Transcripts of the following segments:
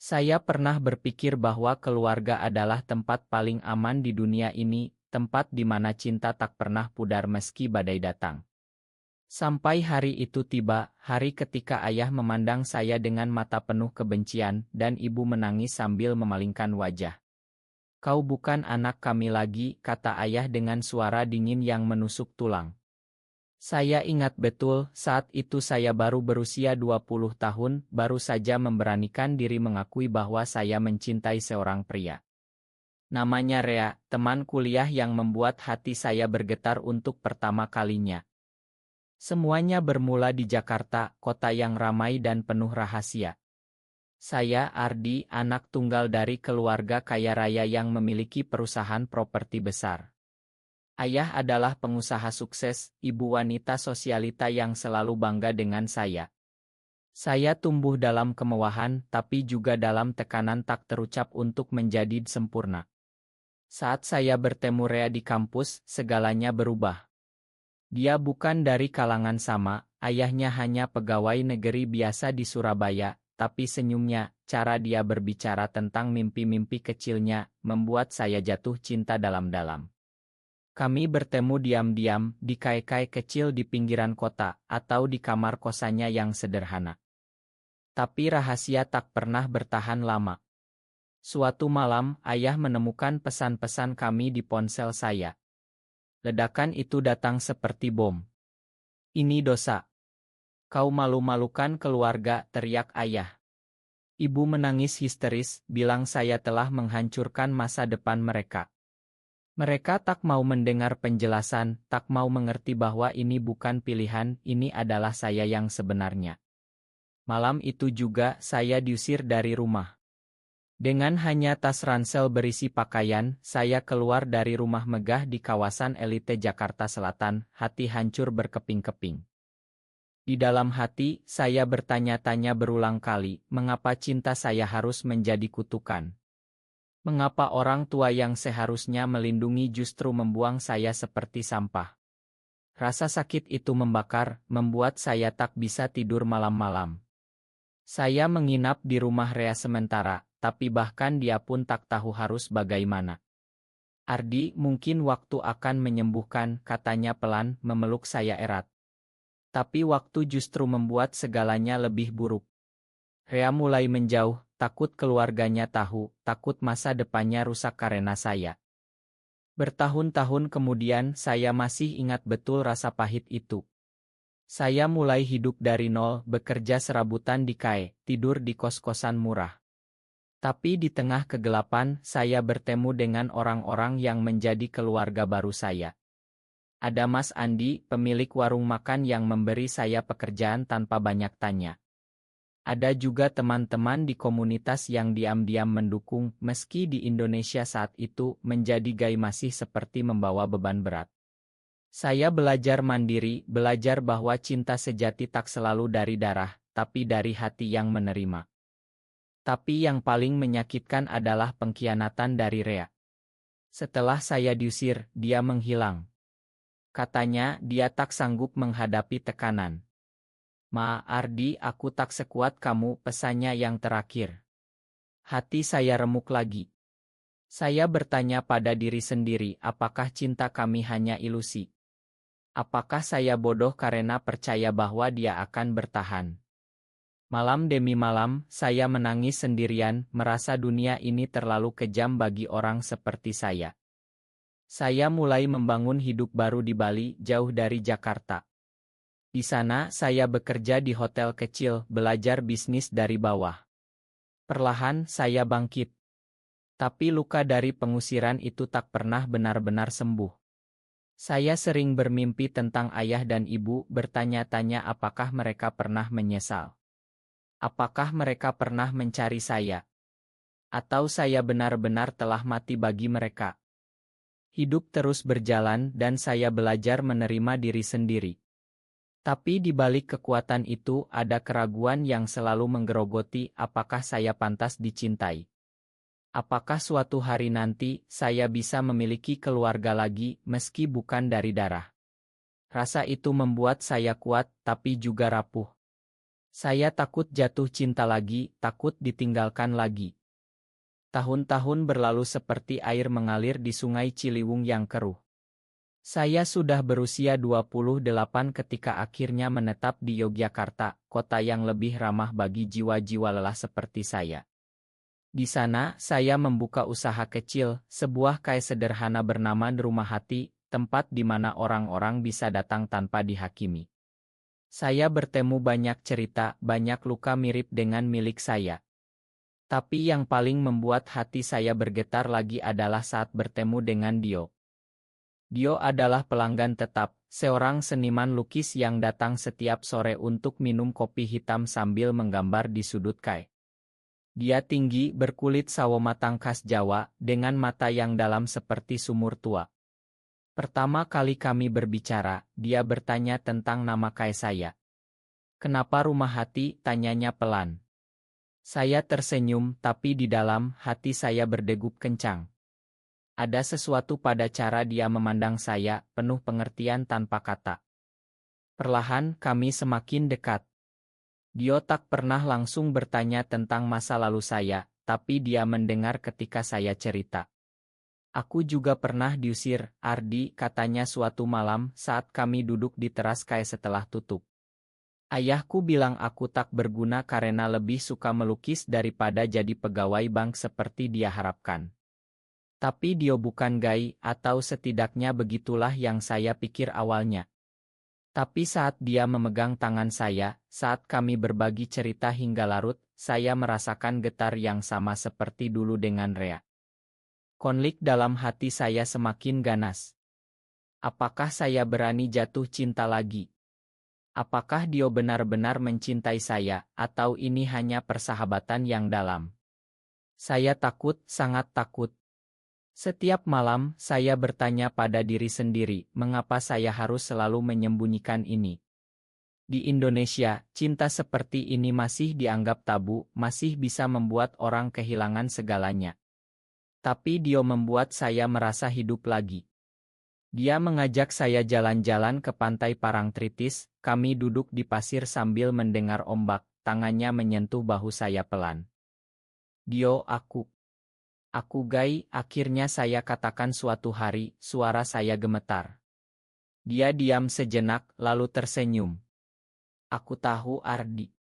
Saya pernah berpikir bahwa keluarga adalah tempat paling aman di dunia ini, tempat di mana cinta tak pernah pudar meski badai datang. Sampai hari itu tiba, hari ketika ayah memandang saya dengan mata penuh kebencian dan ibu menangis sambil memalingkan wajah. "Kau bukan anak kami lagi," kata ayah dengan suara dingin yang menusuk tulang. Saya ingat betul, saat itu saya baru berusia 20 tahun, baru saja memberanikan diri mengakui bahwa saya mencintai seorang pria. Namanya Rea, teman kuliah yang membuat hati saya bergetar untuk pertama kalinya. Semuanya bermula di Jakarta, kota yang ramai dan penuh rahasia. Saya, Ardi, anak tunggal dari keluarga kaya raya yang memiliki perusahaan properti besar. Ayah adalah pengusaha sukses, ibu wanita sosialita yang selalu bangga dengan saya. Saya tumbuh dalam kemewahan, tapi juga dalam tekanan tak terucap untuk menjadi sempurna. Saat saya bertemu Rea di kampus, segalanya berubah. Dia bukan dari kalangan sama, ayahnya hanya pegawai negeri biasa di Surabaya, tapi senyumnya, cara dia berbicara tentang mimpi-mimpi kecilnya, membuat saya jatuh cinta dalam-dalam. Kami bertemu diam-diam di kai-kai kecil di pinggiran kota, atau di kamar kosannya yang sederhana. Tapi rahasia tak pernah bertahan lama. Suatu malam, ayah menemukan pesan-pesan kami di ponsel saya. Ledakan itu datang seperti bom. "Ini dosa. Kau malu-malukan keluarga," teriak ayah. Ibu menangis histeris, bilang saya telah menghancurkan masa depan mereka. Mereka tak mau mendengar penjelasan, tak mau mengerti bahwa ini bukan pilihan, ini adalah saya yang sebenarnya. Malam itu juga, saya diusir dari rumah. Dengan hanya tas ransel berisi pakaian, saya keluar dari rumah megah di kawasan elite Jakarta Selatan, hati hancur berkeping-keping. Di dalam hati, saya bertanya-tanya berulang kali, mengapa cinta saya harus menjadi kutukan? Mengapa orang tua yang seharusnya melindungi justru membuang saya seperti sampah? Rasa sakit itu membakar, membuat saya tak bisa tidur malam-malam. Saya menginap di rumah Rea sementara, tapi bahkan dia pun tak tahu harus bagaimana. "Ardi, mungkin waktu akan menyembuhkan," katanya pelan, memeluk saya erat. Tapi waktu justru membuat segalanya lebih buruk. Rea mulai menjauh, takut keluarganya tahu, takut masa depannya rusak karena saya. Bertahun-tahun kemudian, saya masih ingat betul rasa pahit itu. Saya mulai hidup dari nol, bekerja serabutan di KAE, tidur di kos-kosan murah. Tapi di tengah kegelapan, saya bertemu dengan orang-orang yang menjadi keluarga baru saya. Ada Mas Andi, pemilik warung makan yang memberi saya pekerjaan tanpa banyak tanya. Ada juga teman-teman di komunitas yang diam-diam mendukung, meski di Indonesia saat itu menjadi gay masih seperti membawa beban berat. Saya belajar mandiri, belajar bahwa cinta sejati tak selalu dari darah, tapi dari hati yang menerima. Tapi yang paling menyakitkan adalah pengkhianatan dari Rea. Setelah saya diusir, dia menghilang. Katanya, dia tak sanggup menghadapi tekanan. "Ma, Ardi, aku tak sekuat kamu," pesannya yang terakhir. Hati saya remuk lagi. Saya bertanya pada diri sendiri, apakah cinta kami hanya ilusi? Apakah saya bodoh karena percaya bahwa dia akan bertahan? Malam demi malam, saya menangis sendirian, merasa dunia ini terlalu kejam bagi orang seperti saya. Saya mulai membangun hidup baru di Bali, jauh dari Jakarta. Di sana, saya bekerja di hotel kecil, belajar bisnis dari bawah. Perlahan, saya bangkit. Tapi luka dari pengusiran itu tak pernah benar-benar sembuh. Saya sering bermimpi tentang ayah dan ibu, bertanya-tanya apakah mereka pernah menyesal. Apakah mereka pernah mencari saya? Atau saya benar-benar telah mati bagi mereka? Hidup terus berjalan dan saya belajar menerima diri sendiri. Tapi di balik kekuatan itu ada keraguan yang selalu menggerogoti, apakah saya pantas dicintai? Apakah suatu hari nanti, saya bisa memiliki keluarga lagi, meski bukan dari darah? Rasa itu membuat saya kuat, tapi juga rapuh. Saya takut jatuh cinta lagi, takut ditinggalkan lagi. Tahun-tahun berlalu seperti air mengalir di Sungai Ciliwung yang keruh. Saya sudah berusia 28 ketika akhirnya menetap di Yogyakarta, kota yang lebih ramah bagi jiwa-jiwa lelah seperti saya. Di sana, saya membuka usaha kecil, sebuah kaya sederhana bernama Rumah Hati, tempat di mana orang-orang bisa datang tanpa dihakimi. Saya bertemu banyak cerita, banyak luka mirip dengan milik saya. Tapi yang paling membuat hati saya bergetar lagi adalah saat bertemu dengan Dio. Dio adalah pelanggan tetap, seorang seniman lukis yang datang setiap sore untuk minum kopi hitam sambil menggambar di sudut kai. Dia tinggi, berkulit sawo matang khas Jawa, dengan mata yang dalam seperti sumur tua. Pertama kali kami berbicara, dia bertanya tentang nama kai saya. "Kenapa Rumah Hati?" tanyanya pelan. Saya tersenyum, tapi di dalam hati saya berdegup kencang. Ada sesuatu pada cara dia memandang saya, penuh pengertian tanpa kata. Perlahan kami semakin dekat. Dio tak pernah langsung bertanya tentang masa lalu saya, tapi dia mendengar ketika saya cerita. "Aku juga pernah diusir, Ardi," katanya suatu malam saat kami duduk di teras kai setelah tutup. "Ayahku bilang aku tak berguna karena lebih suka melukis daripada jadi pegawai bank seperti dia harapkan. Tapi dia bukan gay, atau setidaknya begitulah yang saya pikir awalnya." Tapi saat dia memegang tangan saya, saat kami berbagi cerita hingga larut, saya merasakan getar yang sama seperti dulu dengan Rea. Konflik dalam hati saya semakin ganas. Apakah saya berani jatuh cinta lagi? Apakah dia benar-benar mencintai saya, atau ini hanya persahabatan yang dalam? Saya takut, sangat takut. Setiap malam, saya bertanya pada diri sendiri, mengapa saya harus selalu menyembunyikan ini? Di Indonesia, cinta seperti ini masih dianggap tabu, masih bisa membuat orang kehilangan segalanya. Tapi dia membuat saya merasa hidup lagi. Dia mengajak saya jalan-jalan ke pantai Parangtritis, kami duduk di pasir sambil mendengar ombak, tangannya menyentuh bahu saya pelan. "Dio, aku gay," akhirnya saya katakan suatu hari, suara saya gemetar. Dia diam sejenak, lalu tersenyum. "Aku tahu, Ardi.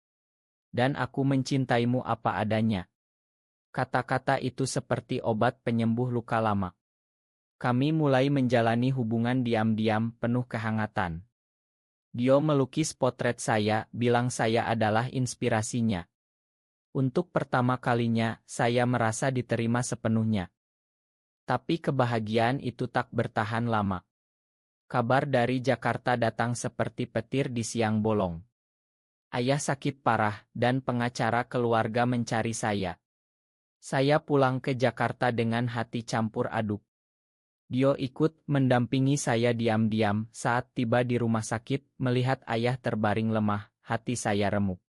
Dan aku mencintaimu apa adanya." Kata-kata itu seperti obat penyembuh luka lama. Kami mulai menjalani hubungan diam-diam, penuh kehangatan. Dia melukis potret saya, bilang saya adalah inspirasinya. Untuk pertama kalinya, saya merasa diterima sepenuhnya. Tapi kebahagiaan itu tak bertahan lama. Kabar dari Jakarta datang seperti petir di siang bolong. Ayah sakit parah, dan pengacara keluarga mencari saya. Saya pulang ke Jakarta dengan hati campur aduk. Dio ikut mendampingi saya diam-diam. Saat tiba di rumah sakit, melihat ayah terbaring lemah, hati saya remuk.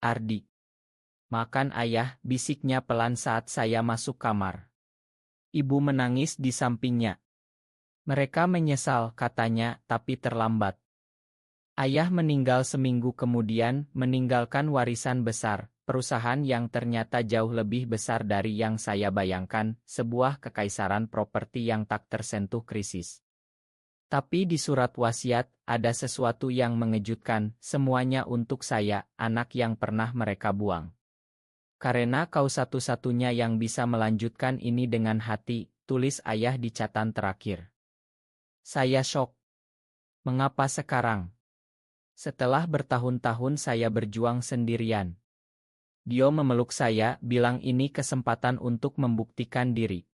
"Ardi, makan ayah," bisiknya pelan saat saya masuk kamar. Ibu menangis di sampingnya. "Mereka menyesal," katanya, "tapi terlambat." Ayah meninggal seminggu kemudian, meninggalkan warisan besar. Perusahaan yang ternyata jauh lebih besar dari yang saya bayangkan, sebuah kekaisaran properti yang tak tersentuh krisis. Tapi di surat wasiat, ada sesuatu yang mengejutkan, semuanya untuk saya, anak yang pernah mereka buang. "Karena kau satu-satunya yang bisa melanjutkan ini dengan hati," tulis ayah di catatan terakhir. Saya syok. Mengapa sekarang? Setelah bertahun-tahun saya berjuang sendirian. Dia memeluk saya, bilang ini kesempatan untuk membuktikan diri.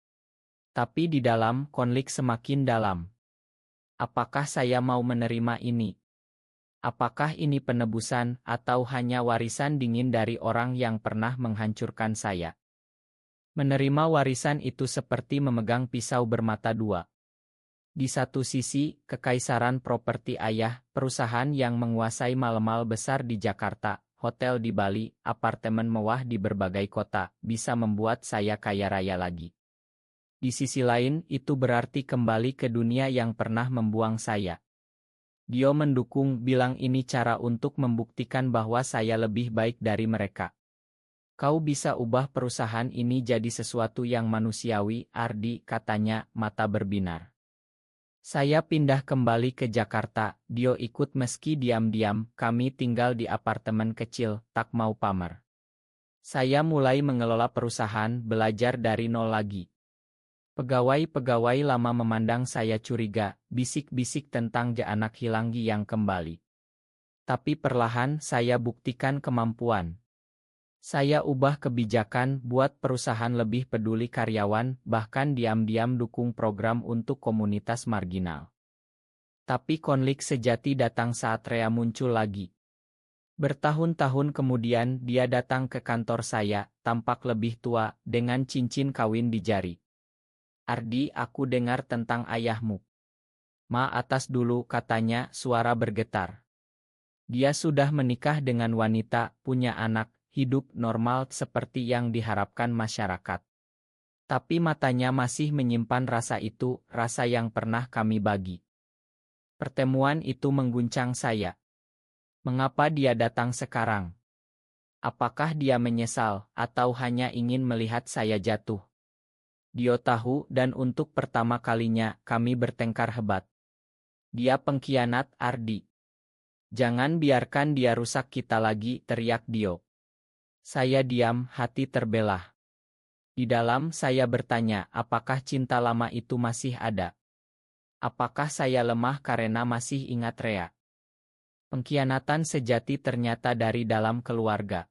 Tapi di dalam, konflik semakin dalam. Apakah saya mau menerima ini? Apakah ini penebusan, atau hanya warisan dingin dari orang yang pernah menghancurkan saya? Menerima warisan itu seperti memegang pisau bermata dua. Di satu sisi, kekaisaran properti ayah, perusahaan yang menguasai mal-mal besar di Jakarta, hotel di Bali, apartemen mewah di berbagai kota, bisa membuat saya kaya raya lagi. Di sisi lain, itu berarti kembali ke dunia yang pernah membuang saya. Dio mendukung, bilang ini cara untuk membuktikan bahwa saya lebih baik dari mereka. Kau bisa ubah perusahaan ini jadi sesuatu yang manusiawi, Ardi, katanya, mata berbinar. Saya pindah kembali ke Jakarta, Dio ikut meski diam-diam, kami tinggal di apartemen kecil, tak mau pamer. Saya mulai mengelola perusahaan, belajar dari nol lagi. Pegawai-pegawai lama memandang saya curiga, bisik-bisik tentang anak hilang yang kembali. Tapi perlahan saya buktikan kemampuan. Saya ubah kebijakan, buat perusahaan lebih peduli karyawan, bahkan diam-diam dukung program untuk komunitas marginal. Tapi konflik sejati datang saat Rea muncul lagi. Bertahun-tahun kemudian dia datang ke kantor saya, tampak lebih tua, dengan cincin kawin di jari. Ardi, aku dengar tentang ayahmu. Ma atas dulu, katanya, suara bergetar. Dia sudah menikah dengan wanita, punya anak, hidup normal seperti yang diharapkan masyarakat. Tapi matanya masih menyimpan rasa itu, rasa yang pernah kami bagi. Pertemuan itu mengguncang saya. Mengapa dia datang sekarang? Apakah dia menyesal, atau hanya ingin melihat saya jatuh? Dio tahu, dan untuk pertama kalinya, kami bertengkar hebat. Dia pengkhianat, Ardi. Jangan biarkan dia rusak kita lagi, teriak Dio. Saya diam, hati terbelah. Di dalam saya bertanya, apakah cinta lama itu masih ada? Apakah saya lemah karena masih ingat Rea? Pengkhianatan sejati ternyata dari dalam keluarga.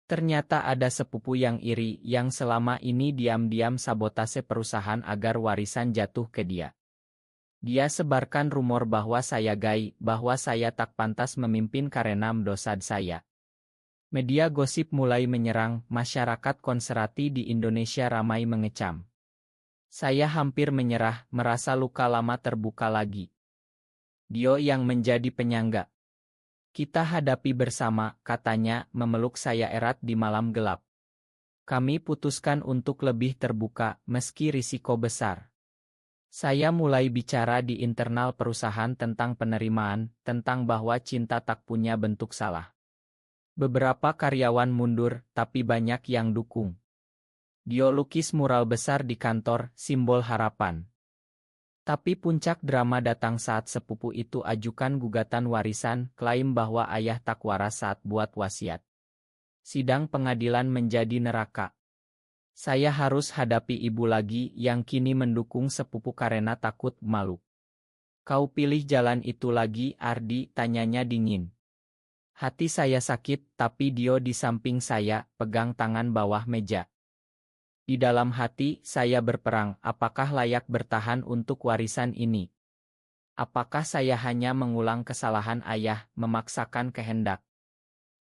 Ternyata ada sepupu yang iri yang selama ini diam-diam sabotase perusahaan agar warisan jatuh ke dia. Dia sebarkan rumor bahwa saya gay, bahwa saya tak pantas memimpin karena dosa saya. Media gosip mulai menyerang, masyarakat konservatif di Indonesia ramai mengecam. Saya hampir menyerah, merasa luka lama terbuka lagi. Dio yang menjadi penyangga. Kita hadapi bersama, katanya, memeluk saya erat di malam gelap. Kami putuskan untuk lebih terbuka, meski risiko besar. Saya mulai bicara di internal perusahaan tentang penerimaan, tentang bahwa cinta tak punya bentuk salah. Beberapa karyawan mundur, tapi banyak yang dukung. Dio lukis mural besar di kantor, simbol harapan. Tapi puncak drama datang saat sepupu itu ajukan gugatan warisan, klaim bahwa ayah tak waras saat buat wasiat. Sidang pengadilan menjadi neraka. Saya harus hadapi ibu lagi yang kini mendukung sepupu karena takut malu. Kau pilih jalan itu lagi, Ardi, tanyanya dingin. Hati saya sakit, tapi Dio di samping saya, pegang tangan bawah meja. Di dalam hati, saya berperang, apakah layak bertahan untuk warisan ini? Apakah saya hanya mengulang kesalahan ayah, memaksakan kehendak?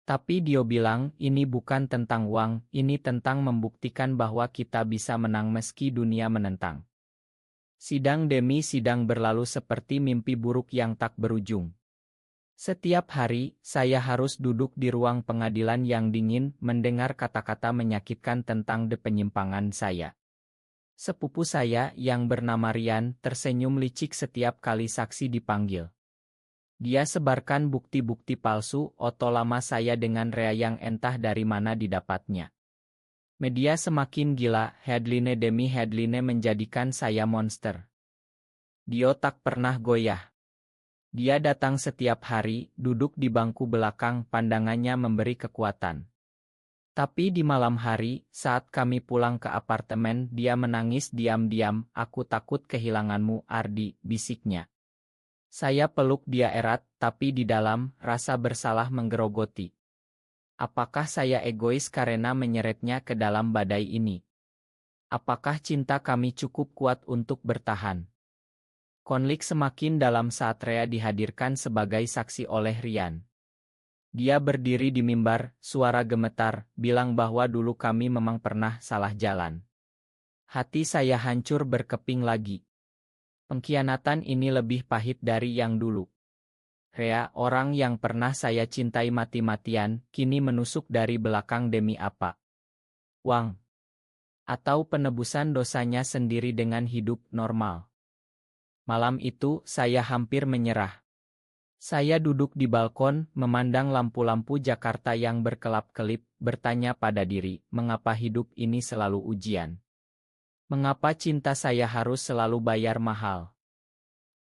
Tapi Dio bilang, ini bukan tentang uang, ini tentang membuktikan bahwa kita bisa menang meski dunia menentang. Sidang demi sidang berlalu seperti mimpi buruk yang tak berujung. Setiap hari, saya harus duduk di ruang pengadilan yang dingin, mendengar kata-kata menyakitkan tentang penyimpangan saya. Sepupu saya, yang bernama Rian, tersenyum licik setiap kali saksi dipanggil. Dia sebarkan bukti-bukti palsu, oto lama saya dengan Rea yang entah dari mana didapatnya. Media semakin gila, headline demi headline menjadikan saya monster. Dio tak pernah goyah. Dia datang setiap hari, duduk di bangku belakang, pandangannya memberi kekuatan. Tapi di malam hari, saat kami pulang ke apartemen, dia menangis diam-diam, aku takut kehilanganmu, Ardi, bisiknya. Saya peluk dia erat, tapi di dalam, rasa bersalah menggerogoti. Apakah saya egois karena menyeretnya ke dalam badai ini? Apakah cinta kami cukup kuat untuk bertahan? Konflik semakin dalam saat Rea dihadirkan sebagai saksi oleh Rian. Dia berdiri di mimbar, suara gemetar, bilang bahwa dulu kami memang pernah salah jalan. Hati saya hancur berkeping lagi. Pengkhianatan ini lebih pahit dari yang dulu. Rea, orang yang pernah saya cintai mati-matian, kini menusuk dari belakang demi apa? Uang. Atau penebusan dosanya sendiri dengan hidup normal. Malam itu, saya hampir menyerah. Saya duduk di balkon, memandang lampu-lampu Jakarta yang berkelap-kelip, bertanya pada diri, mengapa hidup ini selalu ujian? Mengapa cinta saya harus selalu bayar mahal?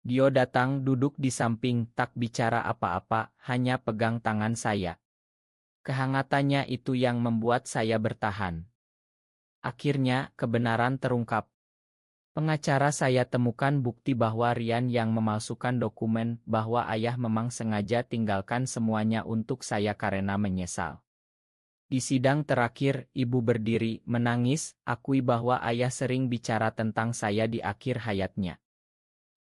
Dio datang duduk di samping, tak bicara apa-apa, hanya pegang tangan saya. Kehangatannya itu yang membuat saya bertahan. Akhirnya, kebenaran terungkap. Pengacara saya temukan bukti bahwa Rian yang memalsukan dokumen bahwa ayah memang sengaja tinggalkan semuanya untuk saya karena menyesal. Di sidang terakhir, ibu berdiri, menangis, akui bahwa ayah sering bicara tentang saya di akhir hayatnya.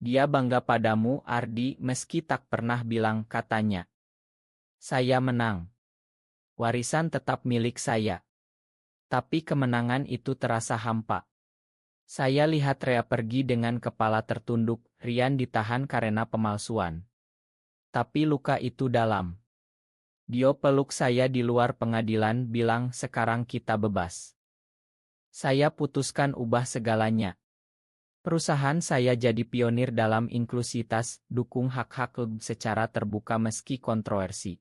Dia bangga padamu, Ardi, meski tak pernah bilang, katanya. Saya menang. Warisan tetap milik saya. Tapi kemenangan itu terasa hampa. Saya lihat Rea pergi dengan kepala tertunduk, Rian ditahan karena pemalsuan. Tapi luka itu dalam. Dio peluk saya di luar pengadilan, bilang sekarang kita bebas. Saya putuskan ubah segalanya. Perusahaan saya jadi pionir dalam inklusitas, dukung hak-hak secara terbuka meski kontroversi.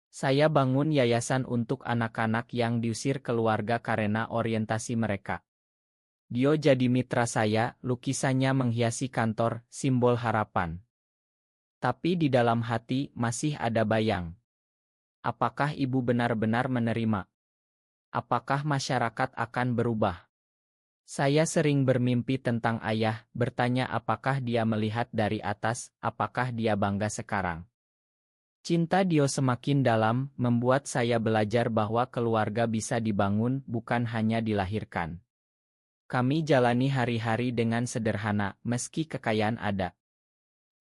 Saya bangun yayasan untuk anak-anak yang diusir keluarga karena orientasi mereka. Dio jadi mitra saya, lukisannya menghiasi kantor, simbol harapan. Tapi di dalam hati masih ada bayang. Apakah ibu benar-benar menerima? Apakah masyarakat akan berubah? Saya sering bermimpi tentang ayah, bertanya apakah dia melihat dari atas, apakah dia bangga sekarang. Cinta Dio semakin dalam, membuat saya belajar bahwa keluarga bisa dibangun, bukan hanya dilahirkan. Kami jalani hari-hari dengan sederhana, meski kekayaan ada.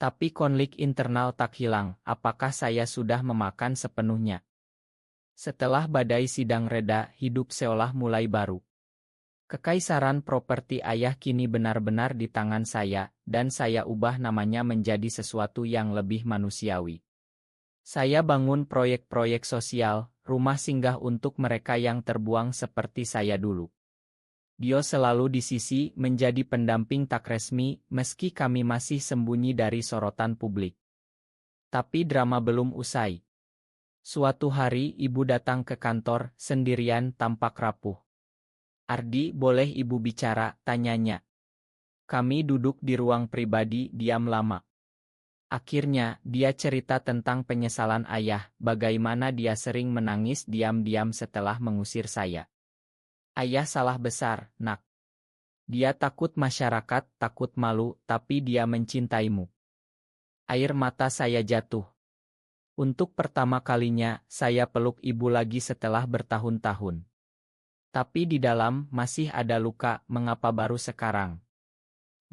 Tapi konflik internal tak hilang, apakah saya sudah memakan sepenuhnya? Setelah badai sidang reda, hidup seolah mulai baru. Kekaisaran properti ayah kini benar-benar di tangan saya, dan saya ubah namanya menjadi sesuatu yang lebih manusiawi. Saya bangun proyek-proyek sosial, rumah singgah untuk mereka yang terbuang seperti saya dulu. Dio selalu di sisi, menjadi pendamping tak resmi, meski kami masih sembunyi dari sorotan publik. Tapi drama belum usai. Suatu hari ibu datang ke kantor, sendirian, tampak rapuh. Ardi, boleh ibu bicara, tanyanya. Kami duduk di ruang pribadi, diam lama. Akhirnya, dia cerita tentang penyesalan ayah, bagaimana dia sering menangis diam-diam setelah mengusir saya. Ayah salah besar, nak. Dia takut masyarakat, takut malu, tapi dia mencintaimu. Air mata saya jatuh. Untuk pertama kalinya, saya peluk ibu lagi setelah bertahun-tahun. Tapi di dalam masih ada luka, mengapa baru sekarang?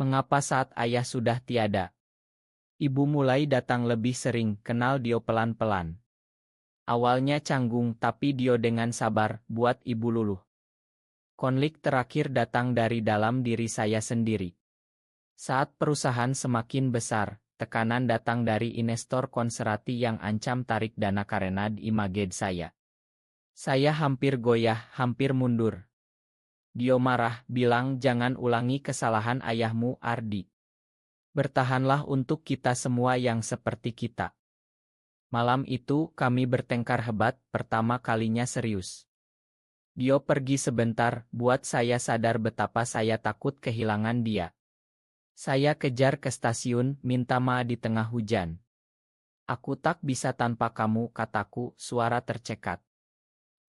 Mengapa saat ayah sudah tiada? Ibu mulai datang lebih sering, kenal Dio pelan-pelan. Awalnya canggung, tapi Dio dengan sabar, buat ibu luluh. Konflik terakhir datang dari dalam diri saya sendiri. Saat perusahaan semakin besar, tekanan datang dari investor konservatif yang ancam tarik dana karena image saya. Saya hampir goyah, hampir mundur. Dio marah, bilang jangan ulangi kesalahan ayahmu, Ardi. Bertahanlah untuk kita semua yang seperti kita. Malam itu kami bertengkar hebat, pertama kalinya serius. Dio pergi sebentar, buat saya sadar betapa saya takut kehilangan dia. Saya kejar ke stasiun, minta maaf di tengah hujan. Aku tak bisa tanpa kamu, kataku, suara tercekat.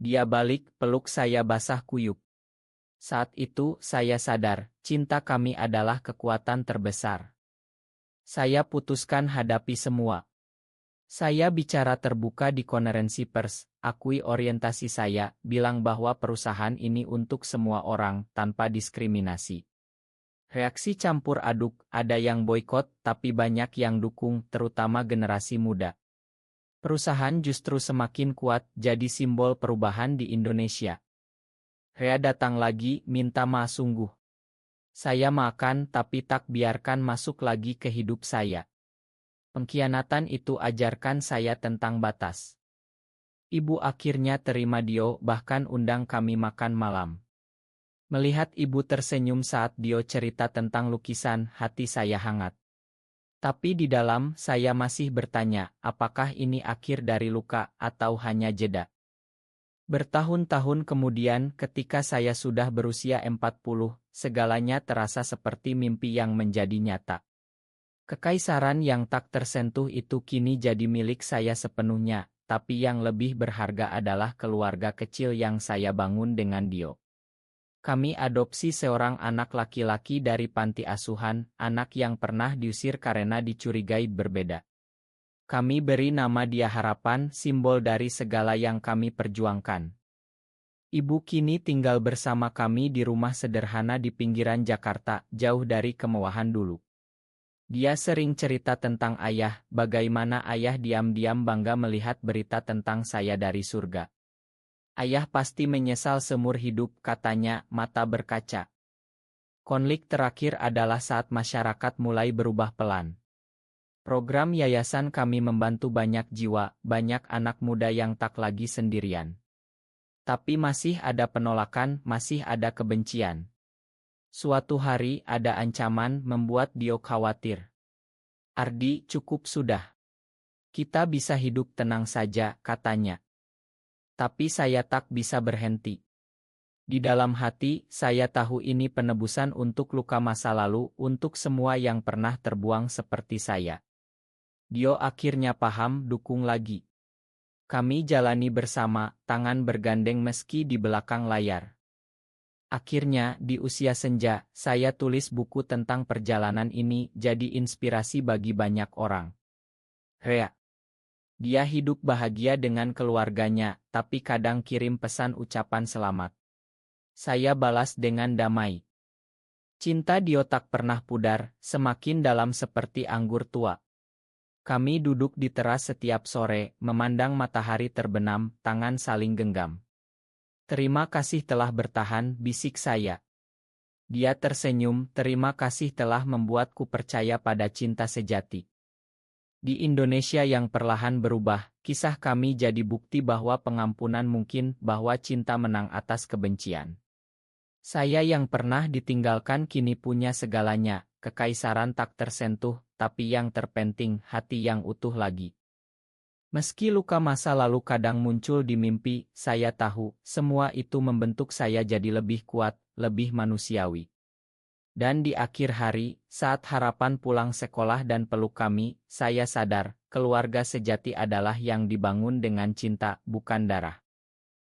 Dia balik, peluk saya basah kuyup. Saat itu, saya sadar, cinta kami adalah kekuatan terbesar. Saya putuskan hadapi semua. Saya bicara terbuka di konferensi pers, akui orientasi saya, bilang bahwa perusahaan ini untuk semua orang, tanpa diskriminasi. Reaksi campur aduk, ada yang boikot, tapi banyak yang dukung, terutama generasi muda. Perusahaan justru semakin kuat, jadi simbol perubahan di Indonesia. Rea datang lagi, minta maaf sungguh. Saya makan tapi tak biarkan masuk lagi ke hidup saya. Pengkhianatan itu ajarkan saya tentang batas. Ibu akhirnya terima Dio, bahkan undang kami makan malam. Melihat ibu tersenyum saat Dio cerita tentang lukisan, hati saya hangat. Tapi di dalam saya masih bertanya, apakah ini akhir dari luka atau hanya jeda? Bertahun-tahun kemudian ketika saya sudah berusia 40, segalanya terasa seperti mimpi yang menjadi nyata. Kekaisaran yang tak tersentuh itu kini jadi milik saya sepenuhnya, tapi yang lebih berharga adalah keluarga kecil yang saya bangun dengan Dio. Kami adopsi seorang anak laki-laki dari panti asuhan, anak yang pernah diusir karena dicurigai berbeda. Kami beri nama dia Harapan, simbol dari segala yang kami perjuangkan. Ibu kini tinggal bersama kami di rumah sederhana di pinggiran Jakarta, jauh dari kemewahan dulu. Dia sering cerita tentang ayah, bagaimana ayah diam-diam bangga melihat berita tentang saya dari surga. Ayah pasti menyesal seumur hidup, katanya, mata berkaca. Konflik terakhir adalah saat masyarakat mulai berubah pelan. Program yayasan kami membantu banyak jiwa, banyak anak muda yang tak lagi sendirian. Tapi masih ada penolakan, masih ada kebencian. Suatu hari ada ancaman membuat Dio khawatir. Ardi, cukup sudah. Kita bisa hidup tenang saja, katanya. Tapi saya tak bisa berhenti. Di dalam hati, saya tahu ini penebusan untuk luka masa lalu, untuk semua yang pernah terbuang seperti saya. Dio akhirnya paham, dukung lagi. Kami jalani bersama, tangan bergandeng meski di belakang layar. Akhirnya, di usia senja, saya tulis buku tentang perjalanan ini, jadi inspirasi bagi banyak orang. Rea. Dia hidup bahagia dengan keluarganya, tapi kadang kirim pesan ucapan selamat. Saya balas dengan damai. Cinta Dio tak pernah pudar, semakin dalam seperti anggur tua. Kami duduk di teras setiap sore, memandang matahari terbenam, tangan saling genggam. Terima kasih telah bertahan, bisik saya. Dia tersenyum, terima kasih telah membuatku percaya pada cinta sejati. Di Indonesia yang perlahan berubah, kisah kami jadi bukti bahwa pengampunan mungkin, bahwa cinta menang atas kebencian. Saya yang pernah ditinggalkan kini punya segalanya, kekaisaran tak tersentuh, tapi yang terpenting, hati yang utuh lagi. Meski luka masa lalu kadang muncul di mimpi, saya tahu, semua itu membentuk saya jadi lebih kuat, lebih manusiawi. Dan di akhir hari, saat Harapan pulang sekolah dan peluk kami, saya sadar, keluarga sejati adalah yang dibangun dengan cinta, bukan darah.